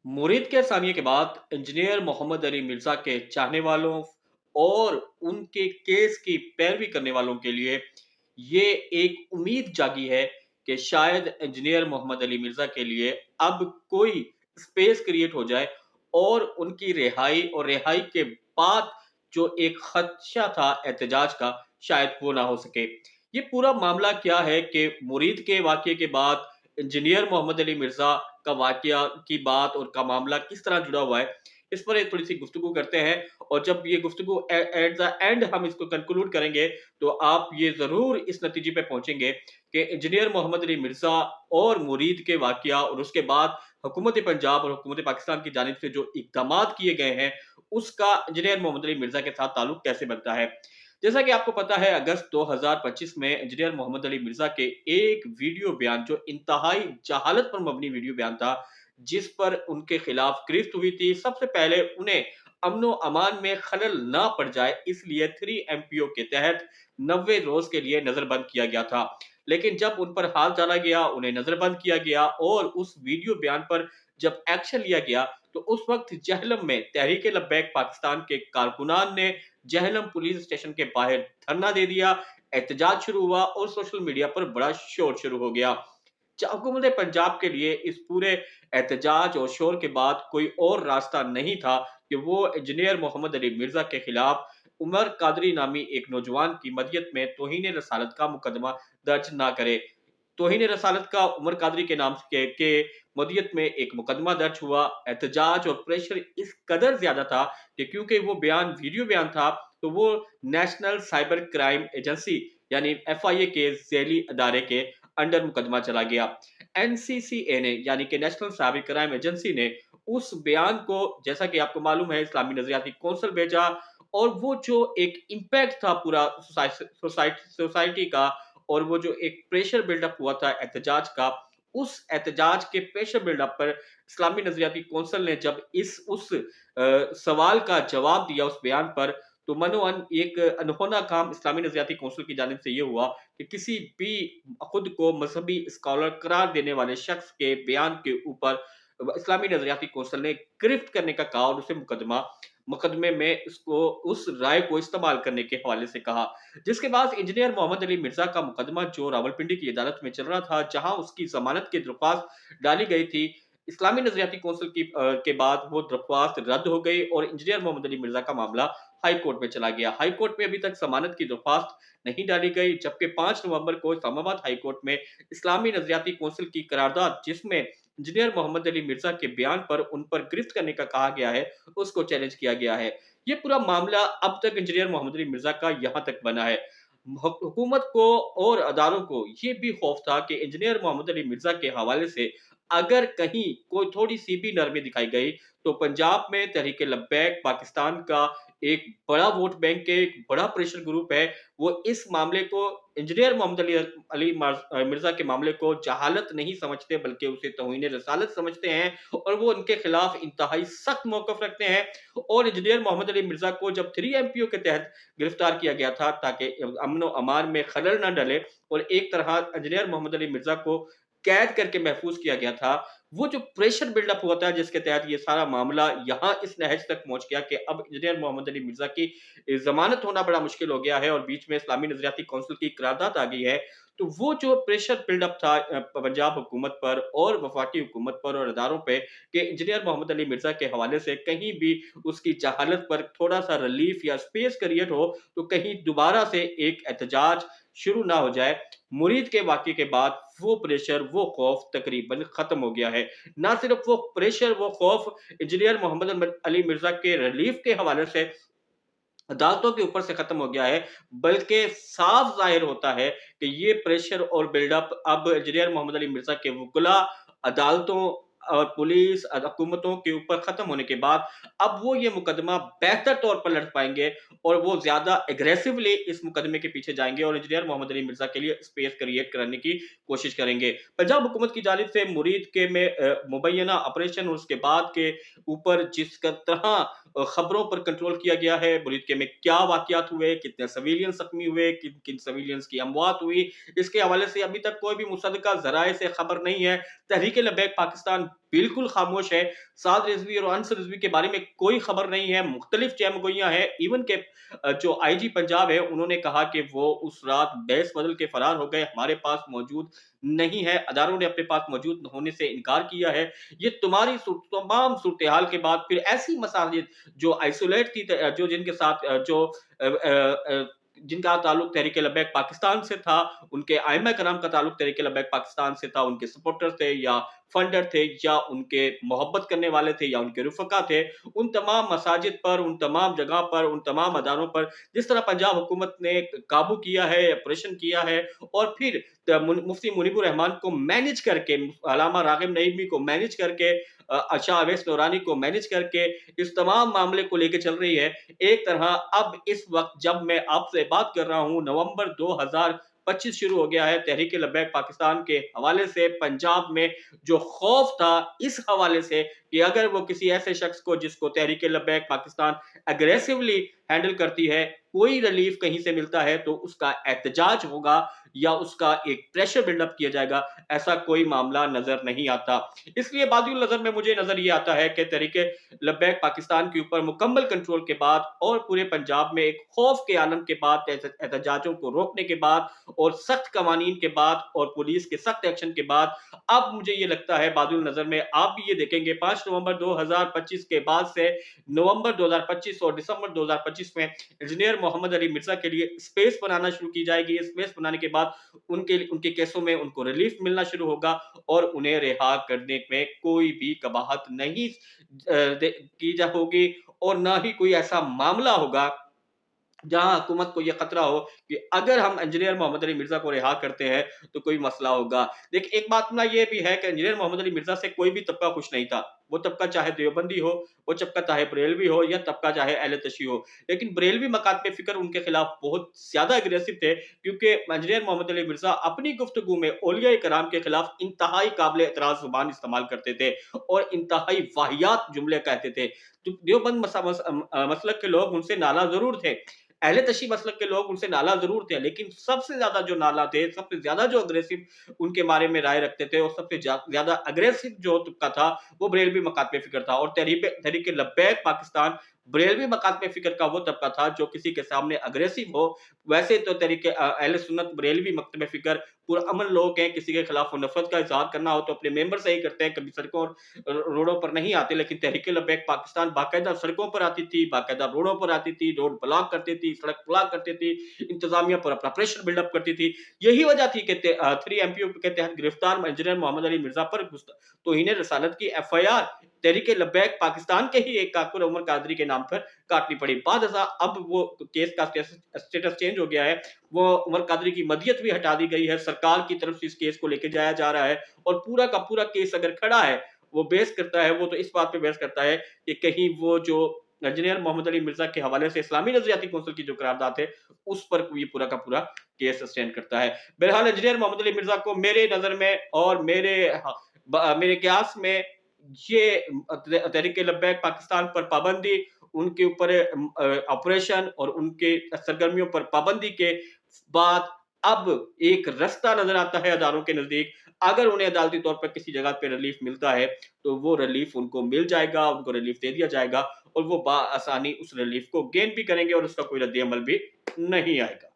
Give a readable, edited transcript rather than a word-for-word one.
मुरीद के सानिए के बाद इंजीनियर मोहम्मद अली मिर्जा के चाहने वालों और उनके केस की पैरवी करने वालों के लिए ये एक उम्मीद जागी है कि शायद इंजीनियर मोहम्मद अली मिर्जा के लिए अब कोई स्पेस क्रिएट हो जाए और उनकी रिहाई और रिहाई के बाद जो एक खदशा था एहतजाज का, शायद वो ना हो सके। ये पूरा मामला क्या है कि मुरीद के वाक़ये के बाद इंजीनियर मोहम्मद अली मिर्जा का वाकया की बात और का मामला किस तरह जुड़ा हुआ है, इस पर एक थोड़ी-सी गुफ्तगू करते हैं। और जब ये गुफ्तगू एट द एंड हम इसको कंक्लूड करेंगे, तो आप ये ज़रूर इस नतीजे पे पहुँचेंगे कि इंजीनियर मोहम्मद अली मिर्ज़ा और मुरीद के वाकया और उसके बाद हुकूमत पंजाब और हुकूमत पाकिस्तान की जानिब से जो इक़दामात किए गए हैं, उसका इंजीनियर मोहम्मद अली मिर्ज़ा के साथ ताल्लुक कैसे बनता है। जैसा कि आपको पता है, अगस्त 2025 में इंजीनियर मोहम्मद अली मिर्जा के एक वीडियो बयान जो इंतहाई जहालत पर मबनी वीडियो बयान था, जिस पर उनके खिलाफ गिरफ्त हुई थी। सबसे पहले उन्हें अमन अमान में खलल ना पड़ जाए, इसलिए 3 MPO के तहत 90 रोज के लिए नजरबंद किया गया था। लेकिन जब उन पर हाथ डाला गया, उन्हें नजरबंद किया गया और उस वीडियो बयान पर जब एक्शन लिया गया, तो उस वक्त जहलम में तहरीक लब्बैक पाकिस्तान के कारकुनान ने जहलम पुलिस स्टेशन के बाहर धरना दे दिया, एहतजाज शुरू हुआ और सोशल मीडिया पर बड़ा शोर शुरू हो गया। हुकूमत पंजाब के लिए इस पूरे एहतजाज और शोर के बाद कोई और रास्ता नहीं था कि वो इंजीनियर मोहम्मद अली मिर्जा के खिलाफ उमर कादरी नामी एक नौजवान की मदियत में तौहीन रसालत का मुकदमा दर्ज ना करे। तौहीन रसालत का उमर कादरी के नाम के मदियत में एक मुकदमा दर्ज हुआ। एहतजाज और प्रेशर इस कदर ज्यादा था कि क्योंकि वो बयान वीडियो बयान था, तो वो नेशनल साइबर क्राइम एजेंसी यानी FIA के झेली अदारे के अंडर मुकदमा चला गया। NCCA ने यानी कि नेशनल साइबर क्राइम एजेंसी ने उस बयान को, जैसा कि आपको मालूम है, इस्लामी नजरियाती कौंसिल भेजा और वो जो एक इम्पैक्ट था पूरा सोसाइटी का और वो जो एक प्रेशर बिल्डअप हुआ था एहतजाज का, उस एहतजाज के प्रेशर बिल्डअप पर इस्लामी नजरियाती कौंसिल ने जब इस उस सवाल का जवाब दिया उस बयान पर, तो मनोअन एक अनहोना काम इस्लामी नजरियाती कौंसिल की जानिब से ये हुआ कि किसी भी खुद को मजहबी स्कॉलर करार देने वाले शख्स के बयान के ऊपर इस्लामी नजरियाती कौंसिल ने गिरफ्त करने का कहा और उसे मुकदमे में इसको उस राय को इस्तेमाल करने के हवाले से कहा। जिसके बाद इंजीनियर मोहम्मद अली मिर्जा का मुकदमा जो रावलपिंडी की अदालत में चल रहा था, जहां उसकी जमानत की दरख्वास्त डाली गई थी, इस्लामी नजरियाती कौंसिल के बाद वो दरख्वास्त रद्द हो गई और इंजीनियर मोहम्मद अली मिर्जा का मामला हाई कोर्ट में चला गया। हाई कोर्ट में अभी तक जमानत की दरख्वास्त नहीं डाली गई, जबकि 5 नवंबर को इस्लामाबाद हाई कोर्ट में इस्लामी नजरियाती कौंसिल की करारदाद, जिसमें इंजीनियर मोहम्मद अली मिर्जा के बयान पर उन पर गिरफ्त करने का कहा गया है, उसको चैलेंज किया गया है। ये पूरा मामला अब तक इंजीनियर मोहम्मद अली मिर्जा का यहाँ तक बना है। हुकूमत को और अदारों को ये भी खौफ था कि इंजीनियर मोहम्मद अली मिर्जा के हवाले से अगर कहीं कोई थोड़ी सी भी नरमी दिखाई गई, तो पंजाब में तहरीक लब्बैक पाकिस्तान का एक बड़ा वोट बैंक है, एक बड़ा प्रेशर ग्रुप है, वो इस मामले को, इंजीनियर मोहम्मद मिर्जा के मामले को जहालत नहीं समझते बल्कि उसे तौहीन रसालत समझते हैं और वो उनके खिलाफ इंतहाई सख्त मौकफ रखते हैं। और इंजीनियर मोहम्मद अली मिर्जा को जब 3 MPO के तहत गिरफ्तार किया गया था ताकि अमन अमान में खलल न डले और एक तरह इंजीनियर मोहम्मद अली मिर्जा को कैद करके महफूज किया गया था, वो जो प्रेशर बिल्डअप हुआ था जिसके तहत ये सारा मामला यहाँ इस नहज तक पहुंच गया कि अब इंजीनियर मोहम्मद अली मिर्जा की जमानत होना बड़ा मुश्किल हो गया है और बीच में इस्लामी नजरियाती कौंसिल की करारदाद आ गई है। तो वो जो प्रेशर बिल्डअप था पंजाब हुकूमत पर और वफाकी हुकूमत पर और अदारों पे कि इंजीनियर मोहम्मद अली मिर्जा के हवाले से कहीं भी उसकी जहालत पर थोड़ा सा रिलीफ या स्पेस क्रिएट हो, तो कहीं दोबारा से एक एहतजाज शुरू ना हो जाए। मुरीद के वाक़ये के बाद वो प्रेशर, वो खौफ तकरीबन ख़त्म हो गया है। ना सिर्फ़ वो प्रेशर, वो खौफ इंजीनियर मोहम्मद अली मिर्ज़ा के रिलीफ़ के हवाले से अदालतों के ऊपर से ख़त्म हो गया है, बल्कि साफ़ ज़ाहिर होता है कि ये प्रेशर और बिल्डअप अब इंजीनियर मोहम्मद अली मिर्ज़ा के वुकला, अदालतों और पुलिस हुकूमतों के ऊपर ख़त्म होने के बाद अब वो ये मुकदमा बेहतर तौर पर लड़ पाएँगे और वो ज़्यादा एग्रेसिवली इस मुकदमे के पीछे जाएँगे और इंजीनियर मोहम्मद अली मिर्ज़ा के लिए स्पेस क्रिएट करने की कोशिश करेंगे। पंजाब हुकूमत की जानिब से मुरीद के में मुबैना ऑपरेशन और उसके बाद के ऊपर जिस तरह खबरों पर कंट्रोल किया गया है, मुल्क के में क्या वाक़यात हुए, कितने सिविलियन ज़ख्मी हुए, किन किन सिविलियंस की अमवात हुई, इसके हवाले से अभी तक कोई भी मुसद्दक़ा ज़राए से खबर नहीं है। तहरीक लब्बैक पाकिस्तान बिल्कुल खामोश है। साद रिज़वी और अंस रिज़वी के बारे में कोई खबर नहीं है, मुख्तलिफ चहमगोइयाँ हैं। इवन के जो आईजी पंजाब है, उन्होंने कहा कि वो उस रात भैस बदल के फरार हो गए, हमारे पास मौजूद नहीं है। अदारों ने अपने पास मौजूद होने से इनकार किया है। ये तुम्हारी तमाम सूरत-ए-हाल के बाद फिर ऐसी मसाजिद जो आइसोलेट थी, जो जिनके साथ जो अ अ अ, जिनका ताल्लुक तहरीक लब्बैक पाकिस्तान से था, उनके आइम्मा कराम का ताल्लुक तहरीक लब्बैक पाकिस्तान से था, उनके सपोर्टर थे या फंडर थे या उनके मोहब्बत करने वाले थे या उनके रुफ़क़ा थे, उन तमाम मसाजिद पर, उन तमाम जगह पर, उन तमाम अदारों पर जिस तरह पंजाब हुकूमत ने काबू किया है, ऑपरेशन किया है और फिर मुफ्ती मुनीबुर रहमान को मैनेज करके, अल्लामा राग़िब नईमी को मैनेज करके, शाह अवैस नूरानी को मैनेज करके इस तमाम मामले को लेके चल रही है। एक तरह अब इस वक़्त जब मैं आपसे बात कर रहा हूँ, नवंबर 2025 शुरू हो गया है, तहरीक लब्बैक पाकिस्तान के हवाले से पंजाब में जो खौफ था, इस हवाले से कि अगर वो किसी ऐसे शख्स को जिसको तहरीक लब्बैक पाकिस्तान एग्रेसिवली हैंडल करती है, कोई रिलीफ कहीं से मिलता है तो उसका एहतजाज होगा या उसका एक प्रेशर बिल्डअप किया जाएगा, ऐसा कोई मामला नज़र नहीं आता। इसलिए बादिल नज़र में मुझे नज़र ये आता है कि तहरीक लब्बैक पाकिस्तान के ऊपर मुकम्मल कंट्रोल के बाद और पूरे पंजाब में एक खौफ के आलम के बाद, एहतजाजों को रोकने के बाद और सख्त कवानीन के बाद और पुलिस के सख्त एक्शन के बाद, अब मुझे ये लगता है बादिल नज़र में आप भी ये देखेंगे 5 नवंबर 2025 के बाद से नवंबर 2025 और दिसंबर 2025 में इंजीनियर मोहम्मद अली मिर्ज़ा के लिए स्पेस बनाना शुरू की जाएगी। स्पेस बनाने के बाद उनके उनके केसों में उनको रिलीफ मिलना शुरू होगा और उन्हें रिहा करने में कोई भी कबाहत नहीं की जा होगी और ना ही कोई ऐसा मामला होगा जहाँ हुकूमत को ये खतरा हो कि अगर हम इंजीनियर मोहम्मद अली मिर्ज़ा को रिहा करते हैं, तो कोई मसला होगा। देखिए, एक बात ना ये भी है कि इंजीनियर मोहम्मद अली मिर्ज़ा से कोई भी तबका खुश नहीं था। वो तबका चाहे देवबंदी हो, वो तबका चाहे बरेलवी हो या तबका चाहे अहले तशी हो। लेकिन बरेलवी मकातब फ़िक्र उनके खिलाफ बहुत ज़्यादा एग्रेसिव थे क्योंकि इंजीनियर मोहम्मद अली मिर्ज़ा अपनी गुफ्तगू में औलिया कराम के खिलाफ इंतहाई काबिल एतराज़ ज़ुबान इस्तेमाल करते थे और इंतहाई वाहियात जुमले कहते थे। तो देवबंद मसलक के लोग उनसे नाराज़ ज़रूर थे। अहले तशी मसलक के लोग उनसे नाला ज़रूर थे, लेकिन सबसे ज़्यादा जो नाला थे, सबसे ज़्यादा जो अग्रेसिव उनके बारे में राय रखते थे और सबसे ज़्यादा अग्रेसिव जो तबका था, वो बरेलवी मकातब फ़िक्र था और तहरीक लब्बैक पाकिस्तान बरेलवी मकातब फ़िक्र का वो तबका था जो किसी के सामने अग्रेसिव हो। वैसे तो अहले सुन्नत बरेलवी मकतब फ़िक्र पुरअमन लोग हैं, किसी के खिलाफ वो नफ़रत का इज़हार करना हो तो अपने मेंबर से ही करते हैं, कभी सड़कों और रोडों पर नहीं आते। लेकिन तहरीक लब्बैक पाकिस्तान बाकायदा सड़कों पर आती थी, बाकायदा रोडों पर आती थी, रोड ब्लॉक करती थी, सड़क ब्लॉक करती थी, इंतज़ामिया पर अपना प्रेशर बिल्डअप करती थी। यही वजह थी कि 3 एमपीओ के तहत गिरफ्तार इंजीनियर मोहम्मद अली मिर्ज़ा पर तौहीन रसालत की एफआईआर तहरीक लब्बैक पाकिस्तान के ही एक कारकुन उमर कादरी के नाम पर काटनी पड़ी। बाद-ए-ज़ा अब वो केस का स्टेटस चेंज हो गया है। वो उमर कादरी की मदियत भी हटा दी गई है। सरकार की तरफ से इस केस को लेके जाया जा रहा है और पूरा का पूरा केस अगर खड़ा है, वो बेस करता है, वो तो इस बात पे बेस करता है कि कहीं वो जो इंजीनियर मोहम्मद अली मिर्ज़ा के हवाले से इस्लामी नज़रियाती कौंसिल की जो करारदाद है, उस पर ये पूरा का पूरा केस स्टैंड करता है। बहरहाल इंजीनियर मोहम्मद अली मिर्ज़ा को मेरे नज़र में और मेरे क़यास में ये तहरीक लब्बैक पाकिस्तान पर पाबंदी, उनके ऊपर ऑपरेशन और उनके सरगर्मियों पर पाबंदी के बाद अब एक रास्ता नज़र आता है अदारों के नज़दीक। अगर उन्हें अदालती तौर पर किसी जगह पे रिलीफ़ मिलता है, तो वो रिलीफ़ उनको मिल जाएगा, उनको रिलीफ़ दे दिया जाएगा और वो बआसानी उस रिलीफ़ को गेन भी करेंगे और उसका कोई रद्द-ए-अमल भी नहीं आएगा।